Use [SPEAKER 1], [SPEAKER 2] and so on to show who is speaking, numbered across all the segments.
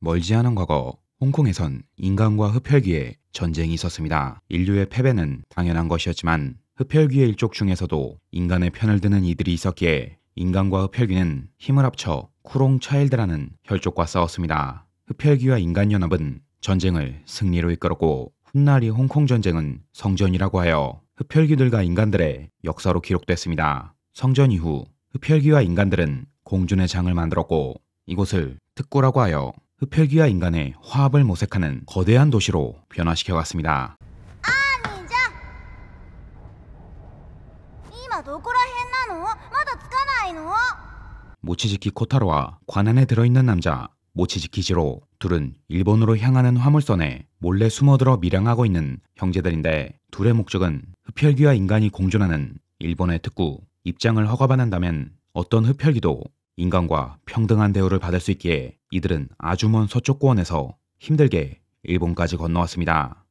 [SPEAKER 1] 멀지 않은 과거 홍콩에선 인간과 흡혈귀의 전쟁이 있었습니다. 인류의 패배는 당연한 것이었지만 흡혈귀의 일족 중에서도 인간의 편을 드는 이들이 있었기에 인간과 흡혈귀는 힘을 합쳐 쿠롱 차일드라는 혈족과 싸웠습니다. 흡혈귀와 인간연합은 전쟁을 승리로 이끌었고 훗날이 홍콩 전쟁은 성전이라고 하여 흡혈귀들과 인간들의 역사로 기록됐습니다. 성전 이후 흡혈귀와 인간들은 공준의 장을 만들었고 이곳을 특구라고 하여 흡혈귀와 인간의 화합을 모색하는 거대한 도시로 변화시켜갔습니다. 모치즈키 코타로와 관안에 들어있는 남자 모치즈키 지로, 둘은 일본으로 향하는 화물선에 몰래 숨어들어 밀항하고 있는 형제들인데 둘의 목적은 흡혈귀와 인간이 공존하는 일본의 특구 입장을 허가받는다면 어떤 흡혈귀도 인간과 평등한 대우를 받을 수 있기에 이들은 아주 먼 서쪽 고원에서 힘들게 일본까지 건너왔습니다.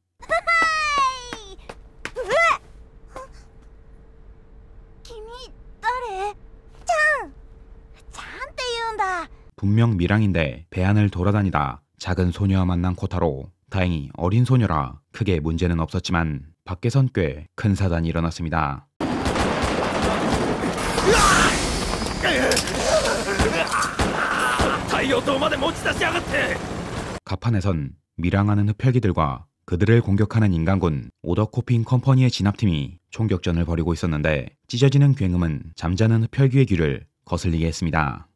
[SPEAKER 1] 분명 밀항인데 배 안을 돌아다니다 작은 소녀와 만난 코타로. 다행히 어린 소녀라 크게 문제는 없었지만 밖에선 꽤 큰 사단이 일어났습니다. 갑판에선 밀항하는 흡혈귀들과 그들을 공격하는 인간군 오더코핑 컴퍼니의 진압팀이 총격전을 벌이고 있었는데 찢어지는 굉음은 잠자는 흡혈귀의 귀를 거슬리게 했습니다.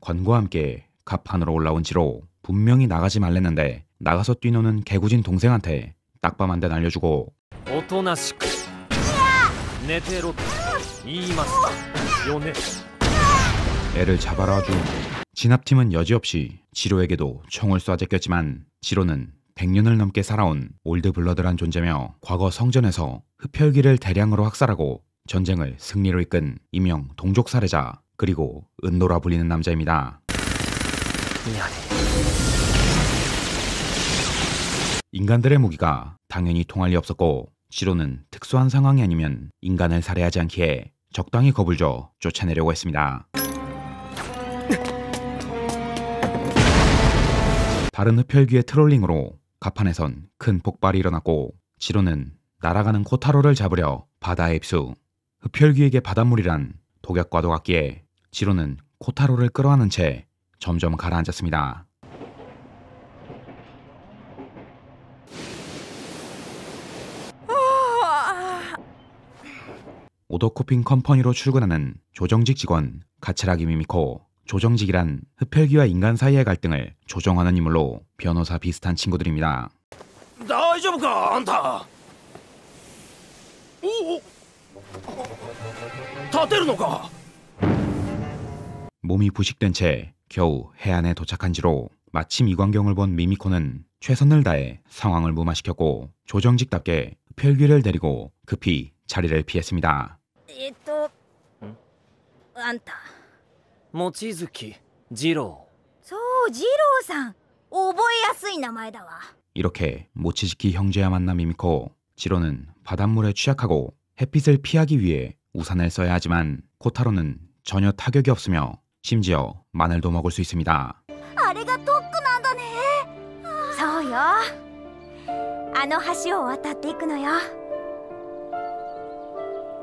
[SPEAKER 1] 관과 함께 갑판으로 올라온 지로 분명히 나가지 말랬는데 나가서 뛰노는 개구진 동생한테 딱밤 한 대 날려주고 애를 잡아라주. 진압팀은 여지없이 지로에게도 총을 쏴 제꼈지만 지로는 100년을 넘게 살아온 올드블러드란 존재며 과거 성전에서 흡혈귀를 대량으로 학살하고 전쟁을 승리로 이끈 이명 동족 살해자 그리고 은노라 불리는 남자입니다. 인간들의 무기가 당연히 통할 리 없었고 지로는 특수한 상황이 아니면 인간을 살해하지 않기에 적당히 겁을 줘 쫓아내려고 했습니다. 다른 흡혈귀의 트롤링으로 갑판에선 큰 폭발이 일어났고 지로는 날아가는 코타로를 잡으려 바다에 입수. 흡혈귀에게 바닷물이란 독약과도 같기에 지로는 코타로를 끌어안은 채 점점 가라앉았습니다. 오더코핑 컴퍼니로 출근하는 조정직 직원 가츠라기 미미코. 조정직이란 흡혈귀와 인간 사이의 갈등을 조정하는 인물로 변호사 비슷한 친구들입니다. 몸이 부식된 채 겨우 해안에 도착한 지로 마침 이 광경을 본 미미코는 최선을 다해 상황을 무마시켰고 조정직답게 흡혈귀를 데리고 급히 자리를 피했습니다.
[SPEAKER 2] 모치즈키 지로.
[SPEAKER 1] 이렇게 모치즈키 형제와 만난 미미코. 지로는 바닷물에 취약하고 햇빛을 피하기 위해 우산을 써야 하지만 코타로는 전혀 타격이 없으며 심지어 마늘도 먹을 수 있습니다.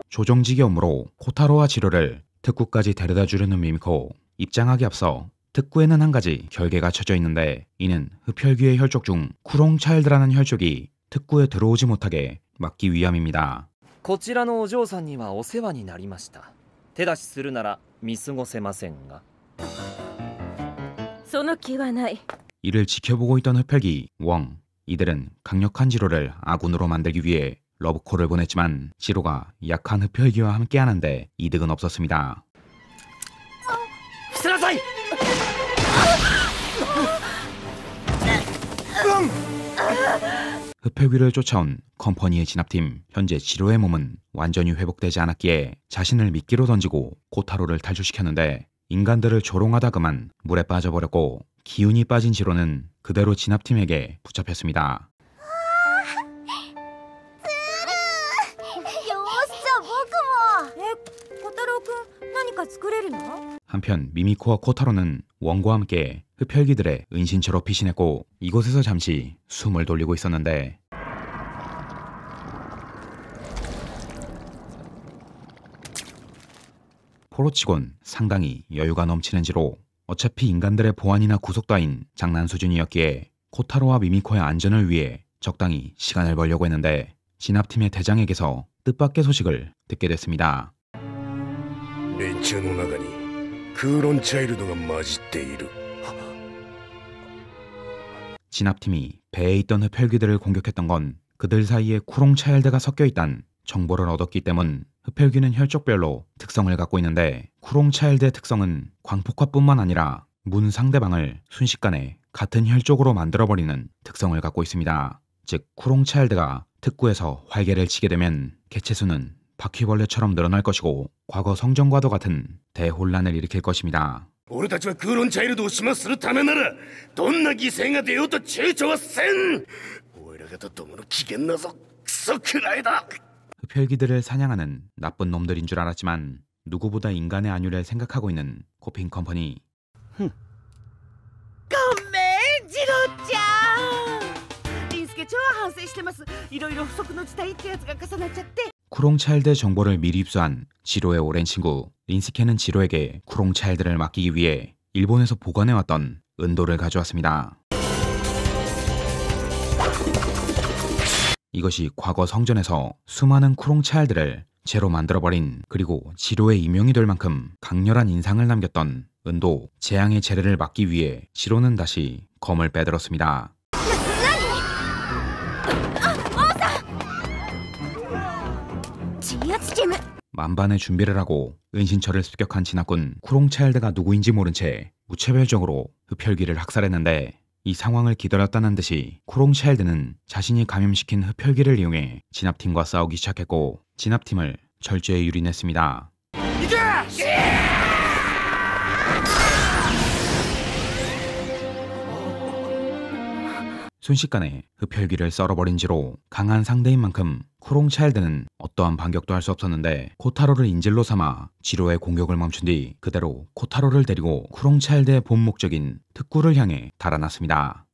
[SPEAKER 1] 조정직의 업무로 코타로와 지로를 특구까지 데려다 주려는 미미코. 입장하기 앞서 특구에는 한 가지 결계가 쳐져 있는데 이는 흡혈귀의 혈족 중 쿠롱 차일드라는 혈족이 특구에 들어오지 못하게 막기 위함입니다.
[SPEAKER 2] こちらのお嬢さんにはお世話になりました。手出しするなら見過ごせませんが。
[SPEAKER 3] その気はない。
[SPEAKER 1] 이를 지켜보고 있던 흡혈귀 웡. 이들은 강력한 지로를 아군으로 만들기 위해 러브콜을 보냈지만 지로가 약한 흡혈귀와 함께하는데 이득은 없었습니다. 흡혈귀를 쫓아온 컴퍼니의 진압팀. 현재 지로의 몸은 완전히 회복되지 않았기에 자신을 미끼로 던지고 코타로를 탈출시켰는데 인간들을 조롱하다 그만 물에 빠져버렸고 기운이 빠진 지로는 그대로 진압팀에게 붙잡혔습니다.
[SPEAKER 3] 僕も。小太郎くん何か作れるの？
[SPEAKER 1] 한편 미미코와 코타로는 원과 함께 흡혈귀들의 은신처로 피신했고 이곳에서 잠시 숨을 돌리고 있었는데 포로치곤 상당히 여유가 넘치는지로 어차피 인간들의 보안이나 구속 따윈 장난 수준이었기에 코타로와 미미코의 안전을 위해 적당히 시간을 벌려고 했는데 진압팀의 대장에게서 뜻밖의 소식을 듣게 됐습니다.
[SPEAKER 4] 連中の中にクーロンチャイルドが混じっている。
[SPEAKER 1] 진압팀이 배에 있던 흡혈귀들을 공격했던 건 그들 사이에 쿠롱 차일드가 섞여 있다는 정보를 얻었기 때문 흡혈귀는 혈족별로 특성을 갖고 있는데 쿠롱 차일드의 특성은 광폭화뿐만 아니라 문 상대방을 순식간에 같은 혈족으로 만들어버리는 특성을 갖고 있습니다. 즉 쿠롱 차일드가 특구에서 활개를 치게 되면 개체수는 바퀴벌레처럼 늘어날 것이고 과거 성전과도 같은 대혼란을 일으킬 것입니다.
[SPEAKER 4] 俺たちはクーロンチャイルドを始末するためならどんな犠牲が出ようと躊躇はせん。俺らがどもの危険なぞクソくらいだ。
[SPEAKER 1] 흡혈귀들을 사냥하는 나쁜 놈들인 줄 알았지만 누구보다 인간의 안위를 생각하고 있는 코핑 컴퍼니.
[SPEAKER 5] ごめんジロちゃん。リンスケ超反省してます。いろいろ不測の事態ってやつが重なっちゃって。
[SPEAKER 1] 쿠롱 차일드 정보를 미리 입수한 지로의 오랜 친구 린스케는 지로에게 쿠롱 차일드를 맡기기 위해 일본에서 보관해왔던 은도를 가져왔습니다. 이것이 과거 성전에서 수많은 쿠롱 차일드를 제로 만들어버린 그리고 지로의 이명이 될 만큼 강렬한 인상을 남겼던 은도 재앙의 재래를 막기 위해 지로는 다시 검을 빼들었습니다. 만반의 준비를 하고 은신처를 습격한 진압군 쿠롱 차일드가 누구인지 모른 채 무차별적으로 흡혈귀를 학살했는데 이 상황을 기다렸다는 듯이 쿠롱 차일드는 자신이 감염시킨 흡혈귀를 이용해 진압팀과 싸우기 시작했고 진압팀을 철저히 유린했습니다. 순식간에 흡혈귀를 썰어버린지로 강한 상대인 만큼 쿠롱 차일드는 어떠한 반격도 할 수 없었는데 코타로를 인질로 삼아 지로의 공격을 멈춘 뒤 그대로 코타로를 데리고 쿠롱 차일드의 본 목적인 특구를 향해 달아났습니다.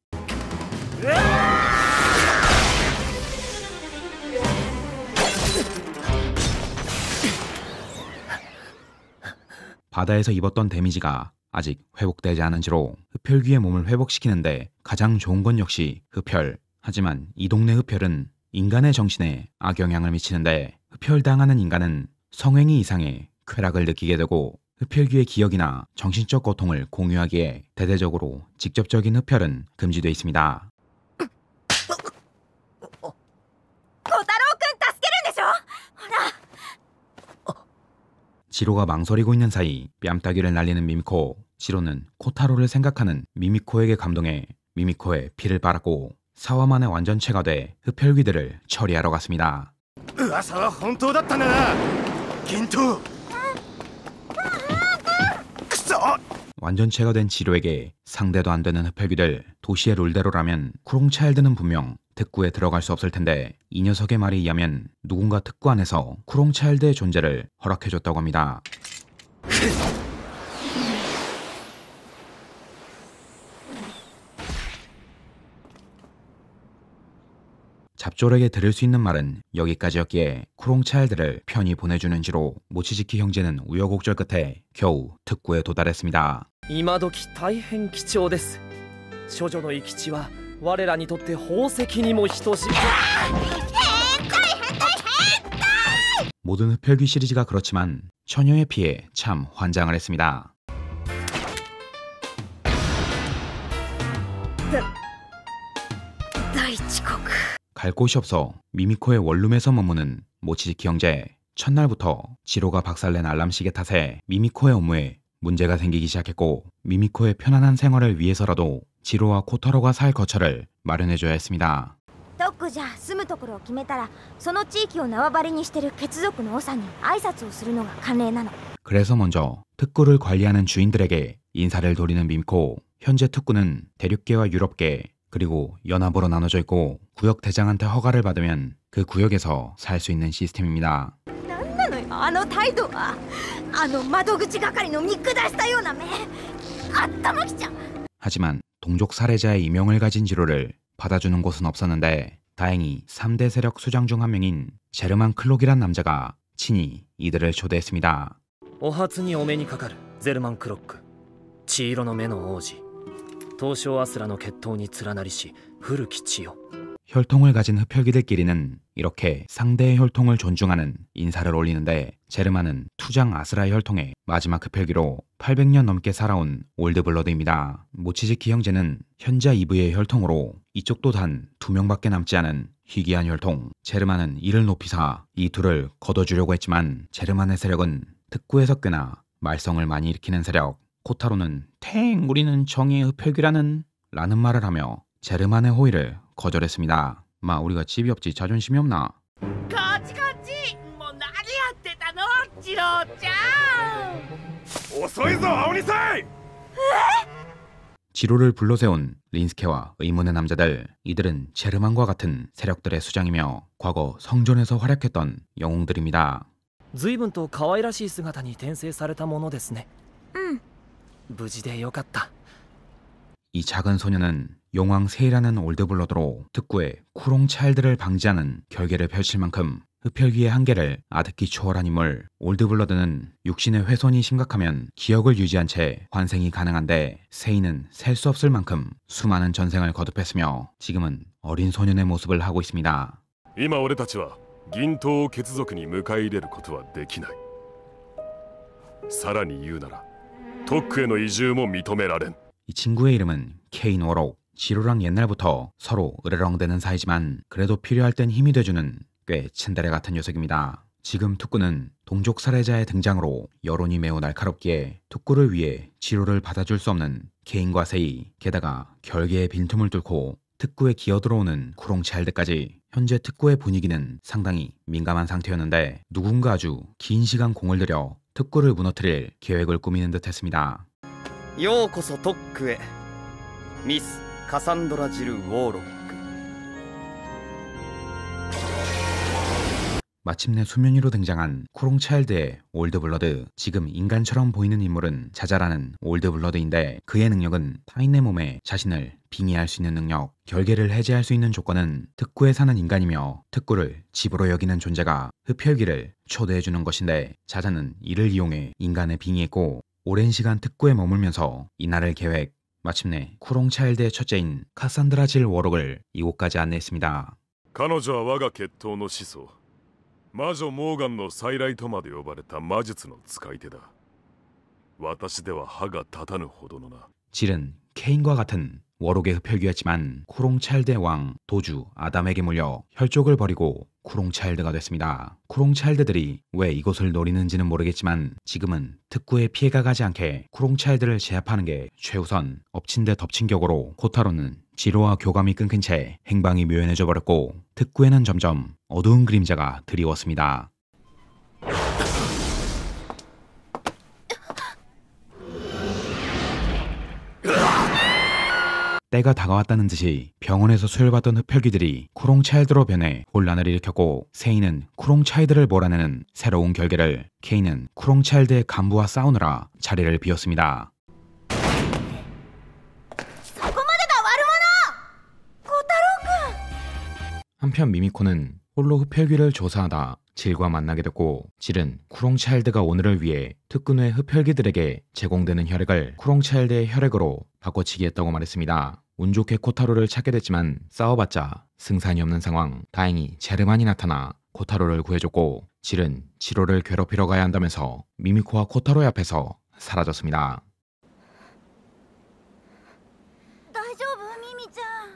[SPEAKER 1] 바다에서 입었던 데미지가 아직 회복되지 않은지로 흡혈귀의 몸을 회복시키는데 가장 좋은 건 역시 흡혈. 하지만 이 동네 흡혈은 인간의 정신에 악영향을 미치는데 흡혈당하는 인간은 성행위 이상의 쾌락을 느끼게 되고 흡혈귀의 기억이나 정신적 고통을 공유하기에 대대적으로 직접적인 흡혈은 금지되어 있습니다. 지로가 망설이고 있는 사이 뺨따귀를 날리는 미미코. 지로는 코타로를 생각하는 미미코에게 감동해 미미코에 피를 빨았고 4화 만에 완전체가 돼 흡혈귀들을 처리하러 갔습니다.
[SPEAKER 4] 噂は本当だったな。銀刀。くそ。
[SPEAKER 1] 완전체가 된 지로에게 상대도 안 되는 흡혈귀들. 도시의 룰대로라면 쿠롱 차일드는 분명 특구에 들어갈 수 없을 텐데 이 녀석의 말에 의하면 누군가 특구 안에서 쿠롱 차일드의 존재를 허락해줬다고 합니다. 잡졸에게 들을 수 있는 말은 여기까지였기에 쿠롱 차일드를 편히 보내주는지로 모치지키 형제는 우여곡절 끝에 겨우 특구에 도달했습니다.
[SPEAKER 2] 今時大変貴重です。処女の生き地は我らにとって宝石にも等しい。
[SPEAKER 1] 모든 흡혈귀 시리즈가 그렇지만 처녀의 피에 참 환장을 했습니다. 갈 곳이 없어 미미코의 원룸에서 머무는 모치지키 형제. 첫날부터 지로가 박살낸 알람시계 탓에 미미코의 업무에 문제가 생기기 시작했고 미미코의 편안한 생활을 위해서라도 지로와 코타로가 살 거처를 마련해줘야 했습니다.
[SPEAKER 3] 特区じゃ住むところを決めたらその地域を縄張りにしてる血族の長に挨拶をするのが慣例なの。
[SPEAKER 1] 그래서 먼저 특구를 관리하는 주인들에게 인사를 돌리는 미미코. 현재 특구는 대륙계와 유럽계 그리고 연합으로 나눠져 있고 구역 대장한테 허가를 받으면 그 구역에서 살 수 있는 시스템입니다.
[SPEAKER 3] なんだあの態度はあの窓口係の見下したような目頭きちゃう
[SPEAKER 1] 하지만 동족 살해자의 이명을 가진 지로를 받아주는 곳은 없었는데 다행히 3대 세력 수장 중 한 명인 제르만 클록이란 남자가 친히 이들을 초대했습니다.
[SPEAKER 2] お初にお目にかかるゼルマン・クロック、血色の目の王子、東証アスラの血統に連なりし古き血よ。
[SPEAKER 1] 혈통을 가진 흡혈귀들끼리는 이렇게 상대의 혈통을 존중하는 인사를 올리는데 제르만은 투장 아스라의 혈통의 마지막 흡혈귀로 800년 넘게 살아온 올드블러드입니다. 모치즈키 형제는 현자 이브의 혈통으로 이쪽도 단 2명밖에 남지 않은 희귀한 혈통. 제르만은 이를 높이사 이 둘을 걷어주려고 했지만 제르만의 세력은 특구에서 꽤나 말썽을 많이 일으키는 세력. 코타로는 탱 우리는 정의의 흡혈귀라는 라는 말을 하며 제르만의 호의를 거절했습니다. 마 우리가 집이 없지 자존심이 없나?
[SPEAKER 5] こっちこっち、もう何やってたの次郎ちゃん。
[SPEAKER 4] 遅いぞ青二歳。
[SPEAKER 1] 지로를 불러세운 린스케와 의문의 남자들. 이들은 제르만과 같은 세력들의 수장이며 과거 성전에서 활약했던 영웅들입니다.
[SPEAKER 2] 随分と可愛らしい姿に転生されたものですね。無事でよかった。
[SPEAKER 1] 이 작은 소녀는 용왕 세이라는 올드블러드로 특구의 쿠롱 차일드를 방지하는 결계를 펼칠 만큼 흡혈귀의 한계를 아득히 초월한 인물. 올드블러드는 육신의 훼손이 심각하면 기억을 유지한 채 환생이 가능한데 세이는 셀 수 없을 만큼 수많은 전생을 거듭했으며 지금은 어린 소년의 모습을 하고 있습니다.
[SPEAKER 6] 今俺たちは銀刀を血族に迎え入れることはできない。さらに言うなら特区への移住も認められん。
[SPEAKER 1] 이 친구의 이름은 케인 워록. 지로랑 옛날부터 서로 으르렁대는 사이지만 그래도 필요할 땐 힘이 돼주는 꽤 츤데레 같은 녀석입니다. 지금 특구는 동족 살해자의 등장으로 여론이 매우 날카롭기에 특구를 위해 지로를 받아줄 수 없는 케인과 세이, 게다가 결계의 빈틈을 뚫고 특구에 기어들어오는 쿠롱 차일드까지 현재 특구의 분위기는 상당히 민감한 상태였는데 누군가 아주 긴 시간 공을 들여 특구를 무너뜨릴 계획을 꾸미는 듯 했습니다.
[SPEAKER 2] ようこそ特区へ、ミス・カサンドラ・ジル・ウォーロック。
[SPEAKER 1] 마침내 수면 위로 등장한 쿠롱 차일드의 올드블러드. 지금 인간처럼 보이는 인물은 자자라는 올드블러드인데 그의 능력은 타인의 몸에 자신을 빙의할 수 있는 능력. 결계를 해제할 수 있는 조건은 특구에 사는 인간이며 특구를 집으로 여기는 존재가 흡혈귀를 초대해주는 것인데 자자는 이를 이용해 인간을 빙의했고 오랜 시간 특구에 머물면서 이날을 계획. 마침내 쿠롱 차일드의 첫째인 카산드라 질 워록을 이곳까지 안내했습니다.
[SPEAKER 6] 彼女は我が血統の始祖、魔女モーガンの再来とまで呼ばれた魔術の使い手だ。私では歯が立たぬほどのな。 질은 케인과 같은 워록의 흡혈귀였지만 쿠롱 차일드의 왕 도주 아담에게 물려 혈족을 버리고 쿠롱 차일드가 됐습니다. 쿠롱 차일드들이 왜 이곳을 노리는지는 모르겠지만 지금은 특구에 피해가 가지 않게 쿠롱 차일드를 제압하는 게 최우선. 엎친 데 덮친 격으로 코타로는 지로와 교감이 끊긴 채 행방이 묘연해져 버렸고 특구에는 점점 어두운 그림자가 드리웠습니다. 때가 다가왔다는 듯이 병원에서 수혈받던 흡혈귀들이 쿠롱 차일드로 변해 혼란을 일으켰고 세이는 쿠롱 차일드를 몰아내는 새로운 결계를, 케인은 쿠롱 차일드의 간부와 싸우느라 자리를 비웠습니다. 한편 미미코는 홀로 흡혈귀를 조사하다 질과 만나게 됐고 질은 쿠롱 차일드가 오늘을 위해 특구 내 흡혈귀들에게 제공되는 혈액을 쿠롱 차일드의 혈액으로 바꿔치기 했다고 말했습니다. 운 좋게 코타로를 찾게 됐지만 싸워봤자 승산이 없는 상황. 다행히 제르만이 나타나 코타로를 구해줬고 질은 지로를 괴롭히러 가야 한다면서 미미코와 코타로의 앞에서 사라졌습니다.
[SPEAKER 3] 大丈夫ミミちゃん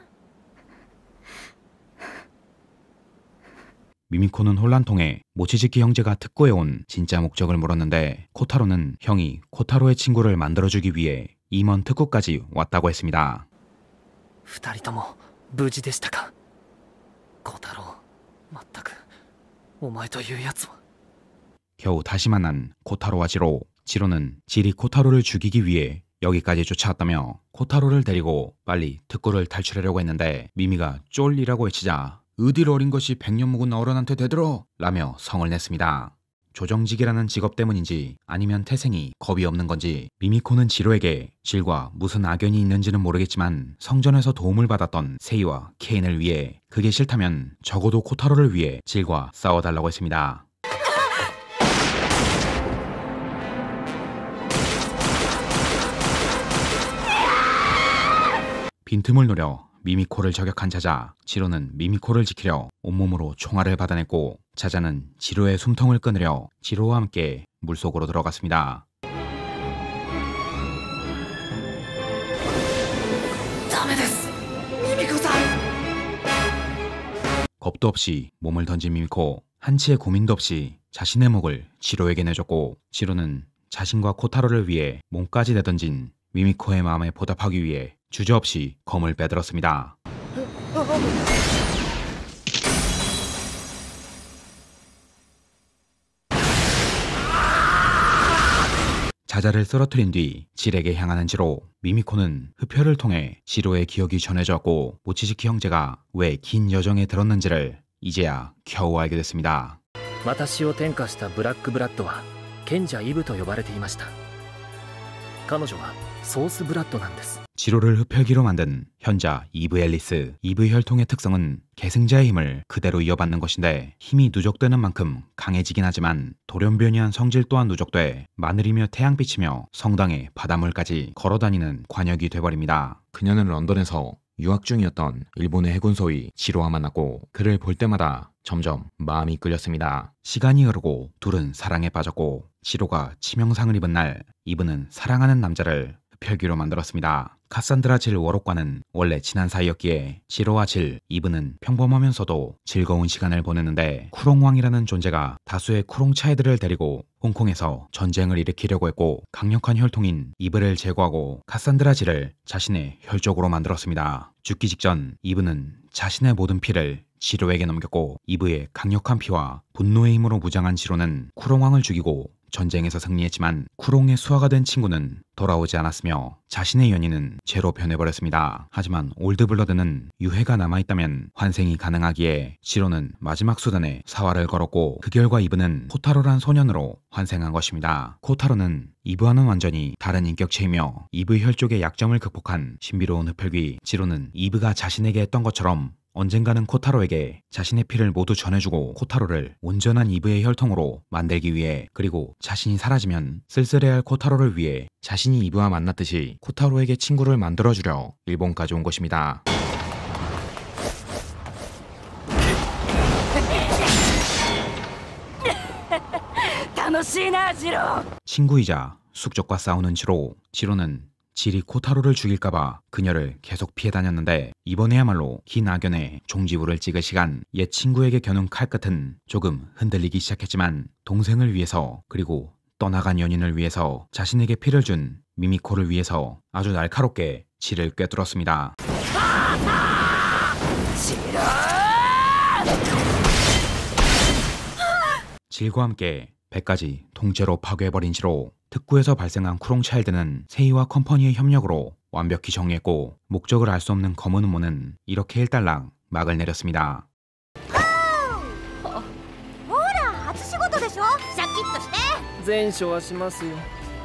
[SPEAKER 1] 미미코는 혼란통에 모치즈키 형제가 특구에 온 진짜 목적을 물었는데 코타로는 형이 코타로의 친구를 만들어주기 위해 임원 특구까지 왔다고 했습니다.
[SPEAKER 2] 二人とも無事でしたか。小太郎、まったくお前というやつは。
[SPEAKER 1] 겨우 다시 만난 코타로와 지로. 지로는 질이 코타로를 죽이기 위해 여기까지 쫓아왔다며 코타로를 데리고 빨리 특구를 탈출하려고 했는데 미미가 쫄리라고 외치자 어딜 어린 것이 100년 묵은 어른한테 대들어 라며 성을 냈습니다. 조정직이라는 직업 때문인지 아니면 태생이 겁이 없는 건지 미미코는 지로에게 질과 무슨 악연이 있는지는 모르겠지만 성전에서 도움을 받았던 세이와 케인을 위해 그게 싫다면 적어도 코타로를 위해 질과 싸워달라고 했습니다. 빈틈을 노려 미미코를 저격한 자자, 지로는 미미코를 지키려 온몸으로 총알을 받아냈고 자자는 지로의 숨통을 끊으려 지로와 함께 물속으로 들어갔습니다. 겁도 없이 몸을 던진 미미코, 한치의 고민도 없이 자신의 목을 지로에게 내줬고 지로는 자신과 코타로를 위해 몸까지 내던진 미미코의 마음에 보답하기 위해 주저없이 검을 빼들었습니다. 자자를 쓰러뜨린 뒤 질에게 향하는 지로, 미미코는 흡혈을 통해 지로의 기억이 전해졌고 모치지키 형제가 왜 긴 여정에 들었는지를 이제야 겨우 알게 됐습니다.
[SPEAKER 2] 私を転化したブラックブラッドは賢者イブと呼ばれていました。彼女はソースブラッドなんです。
[SPEAKER 1] 지로를 흡혈기로 만든 현자 이브 앨리스. 이브 혈통의 특성은 계승자의 힘을 그대로 이어받는 것인데 힘이 누적되는 만큼 강해지긴 하지만 돌연변이한 성질 또한 누적돼 마늘이며 태양빛이며 성당의 바닷물까지 걸어다니는 관역이 돼버립니다. 그녀는 런던에서 유학 중이었던 일본의 해군 소위 지로와 만났고 그를 볼 때마다 점점 마음이 끌렸습니다. 시간이 흐르고 둘은 사랑에 빠졌고 지로가 치명상을 입은 날 이브는 사랑하는 남자를 흡혈귀로 만들었습니다. 카산드라 질 워록과는 원래 친한 사이였기에 지로와 질, 이브는 평범하면서도 즐거운 시간을 보냈는데 쿠롱왕이라는 존재가 다수의 쿠롱 차이들을 데리고 홍콩에서 전쟁을 일으키려고 했고 강력한 혈통인 이브를 제거하고 카산드라 질을 자신의 혈족으로 만들었습니다. 죽기 직전 이브는 자신의 모든 피를 지로에게 넘겼고 이브의 강력한 피와 분노의 힘으로 무장한 지로는 쿠롱왕을 죽이고 전쟁에서 승리했지만 쿠롱의 수하가 된 친구는 돌아오지 않았으며 자신의 연인은 죄로 변해버렸습니다. 하지만 올드블러드는 유해가 남아있다면 환생이 가능하기에 지로는 마지막 수단에 사활을 걸었고 그 결과 이브는 코타로란 소년으로 환생한 것입니다. 코타로는 이브와는 완전히 다른 인격체이며 이브 혈족의 약점을 극복한 신비로운 흡혈귀. 지로는 이브가 자신에게 했던 것처럼 언젠가는 코타로에게 자신의 피를 모두 전해주고 코타로를 온전한 이브의 혈통으로 만들기 위해 그리고 자신이 사라지면 쓸쓸해할 코타로를 위해 자신이 이브와 만났듯이 코타로에게 친구를 만들어주려 일본까지 온 것입니다. 친구이자 숙적과 싸우는 지로는 질이 코타로를 죽일까봐 그녀를 계속 피해 다녔는데 이번에야말로 긴 악연에 종지부를 찍을 시간. 옛 친구에게 겨눈 칼끝은 조금 흔들리기 시작했지만 동생을 위해서 그리고 떠나간 연인을 위해서 자신에게 피를 준 미미코를 위해서 아주 날카롭게 질을 꿰뚫었습니다. 질과 함께 배까지 통째로 파괴해버린 지로. 특구에서 발생한 쿠롱 차일드는 세이와 컴퍼니의 협력으로 완벽히 정리했고 목적을 알 수 없는 검은 음모는 이렇게 일단락 막을 내렸습니다.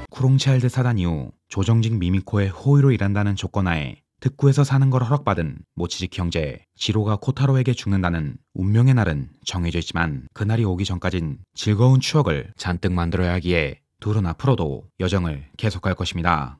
[SPEAKER 1] 쿠롱 차일드 사단 이후 조정직 미미코의 호의로 일한다는 조건하에 특구에서 사는 걸 허락받은 모치지키 형제. 지로가 코타로에게 죽는다는 운명의 날은 정해져 있지만 그날이 오기 전까진 즐거운 추억을 잔뜩 만들어야 하기에 둘은 앞으로도 여정을 계속할 것입니다.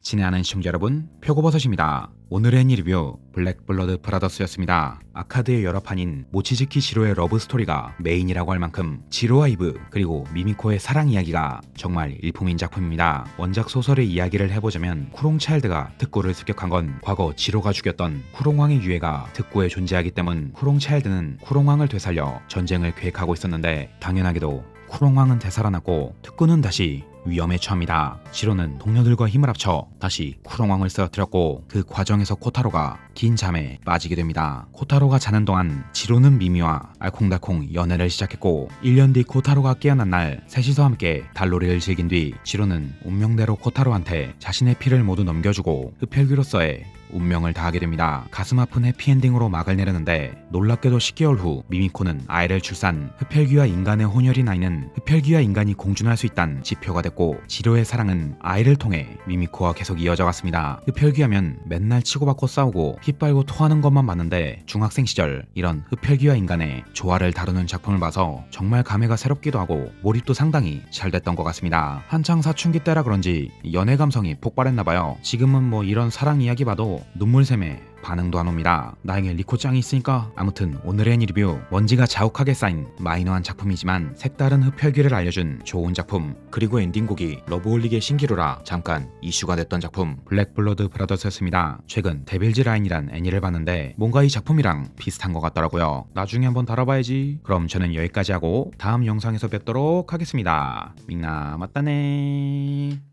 [SPEAKER 1] 친애하는 시청자 여러분, 표고버섯입니다. 오늘의 리뷰 블랙블러드 브라더스였습니다. 아카드의 열화판인 모치지키 지로의 러브스토리가 메인이라고 할 만큼 지로와 이브 그리고 미미코의 사랑 이야기가 정말 일품인 작품입니다. 원작 소설의 이야기를 해보자면 쿠롱 차일드가 특구를 습격한 건 과거 지로가 죽였던 쿠롱왕의 유해가 특구에 존재하기 때문 쿠롱 차일드는 쿠롱왕을 되살려 전쟁을 계획하고 있었는데 당연하게도 쿠롱왕은 되살아났고 특구는 다시 위험에 처합니다. 지로는 동료들과 힘을 합쳐 다시 쿠롱왕을 쓰러뜨렸고 그 과정에서 코타로가 긴 잠에 빠지게 됩니다. 코타로가 자는 동안 지로는 미미와 알콩달콩 연애를 시작했고 1년 뒤 코타로가 깨어난 날 셋이서 함께 달놀이를 즐긴 뒤 지로는 운명대로 코타로한테 자신의 피를 모두 넘겨주고 흡혈귀로서의 운명을 다하게 됩니다. 가슴 아픈 해피엔딩으로 막을 내렸는데 놀랍게도 10개월 후 미미코는 아이를 출산, 흡혈귀와 인간의 혼혈인 아이는 흡혈귀와 인간이 공존할 수 있다는 지표가 됐고 지로의 사랑은 아이를 통해 미미코와 계속 이어져 갔습니다. 흡혈귀하면 맨날 치고받고 싸우고 피 빨고 토하는 것만 봤는데 중학생 시절 이런 흡혈귀와 인간의 조화를 다루는 작품을 봐서 정말 감회가 새롭기도 하고 몰입도 상당히 잘 됐던 것 같습니다. 한창 사춘기 때라 그런지 연애 감성이 폭발했나봐요. 지금은 뭐 이런 사랑 이야기 봐도 눈물샘에 반응도 안 옵니다. 나에게 리코짱이 있으니까. 아무튼 오늘의 리뷰, 먼지가 자욱하게 쌓인 마이너한 작품이지만 색다른 흡혈귀를 알려준 좋은 작품, 그리고 엔딩곡이 러브홀릭의 신기루라 잠깐 이슈가 됐던 작품 블랙블러드 브라더스였습니다. 최근 데빌즈 라인이란 애니를 봤는데 뭔가 이 작품이랑 비슷한 것 같더라고요. 나중에 한번 다뤄봐야지. 그럼 저는 여기까지 하고 다음 영상에서 뵙도록 하겠습니다. 밍나 맞다네.